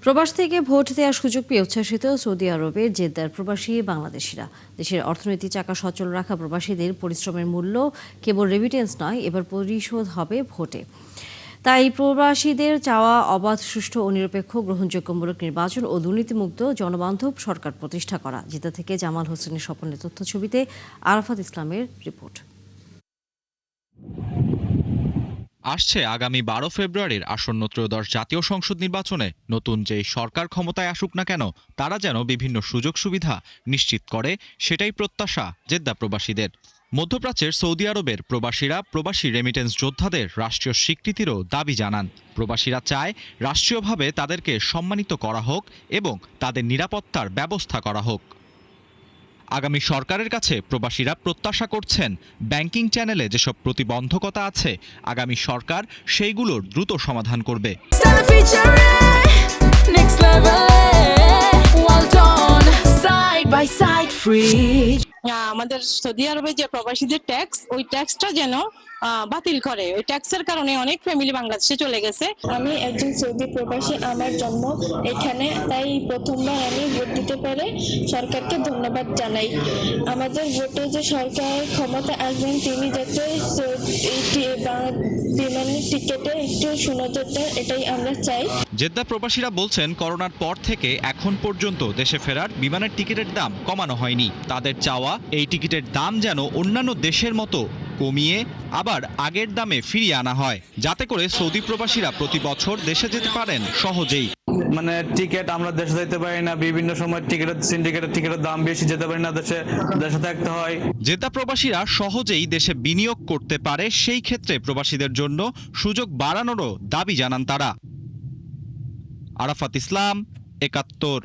প্রবাস থেকে ভোট দেওয়ার সুযোগ পেয়ে উচ্ছ্বাসিত সৌদি আরবের জেদ্দার প্রবাসী বাংলাদেশিরা। দেশের অর্থনৈতিক চাকা সচল রাখা প্রবাসীদের পরিশ্রমের মূল্য কেবল রেমিটেন্স নয়, এবার পরিশোধ হবে ভোটে। তাই প্রবাসীদের চাওয়া অবাধ, সুষ্ঠু ও নিরপেক্ষ গ্রহণযোগ্যমূলক নির্বাচন ও দুর্নীতিমুক্ত জনবান্ধব সরকার প্রতিষ্ঠা করা। জেদ্দা থেকে জামাল হোসেনের স্বপনের তথ্যছবিতে আরাফাত ইসলামের রিপোর্ট। আসছে আগামী 12 ফেব্রুয়ারির আসন্ন ত্রয়োদশ জাতীয় সংসদ নির্বাচনে নতুন যেই সরকার ক্ষমতায় আসুক না কেন, তারা যেন বিভিন্ন সুযোগ সুবিধা নিশ্চিত করে, সেটাই প্রত্যাশা জেদ্দা প্রবাসীদের। মধ্যপ্রাচ্যের সৌদি আরবের প্রবাসীরা প্রবাসী রেমিটেন্স যোদ্ধাদের রাষ্ট্রীয় স্বীকৃতিরও দাবি জানান। প্রবাসীরা চায় রাষ্ট্রীয়ভাবে তাদেরকে সম্মানিত করা হোক এবং তাদের নিরাপত্তার ব্যবস্থা করা হোক। আগামী সরকারের কাছে প্রবাসীরা প্রত্যাশা করছেন ব্যাংকিং চ্যানেলে যেসব প্রতিবন্ধকতা আছে, আগামী সরকার সেইগুলোর দ্রুত সমাধান করবে। আমাদের সৌদি আরবে যে প্রবাসীদের ট্যাক্স, ওই ট্যাক্সটা যেন বাতিল করে। ওই ট্যাক্সের কারণে অনেক ফ্যামিলি বাংলাদেশে চলে গেছে। আমি একজন সৌদি প্রবাসী, আমার জন্ম এখানে, তাই প্রথমবার আমি ভোট দিতে পেরে সরকারকে ধন্যবাদ জানাই। আমাদের ভোটে যে সরকার ক্ষমতা আসবেন, তিনি যাতে বিমানের টিকেটে একটু সুনজর দেন, এটাই আমরা চাই। জেদ্দা প্রবাসীরা বলছেন, করোনার পর থেকে এখন পর্যন্ত দেশে ফেরার বিমানের টিকিটের দাম কমানো হয়নি। তাদের চাওয়া এই টিকিটের দাম যেন অন্যান্য দেশের মতো কমিয়ে আবার আগের দামে ফিরিয়ে আনা হয়, যাতে করে সৌদি প্রবাসীরা প্রতি বছর দেশে যেতে পারেন সহজেই। মানে টিকিট আমরা দেশে যেতে পারি না, বিভিন্ন সময় সিন্ডিকেটের টিকিটের দাম বেশি, যেতে পারি না, দেশে থাকতে হয়। জেদ্দা প্রবাসীরা সহজেই দেশে বিনিয়োগ করতে পারে, সেই ক্ষেত্রে প্রবাসীদের জন্য সুযোগ বাড়ানোরও দাবি জানান তারা। আরাফাত ইসলাম, ৭১।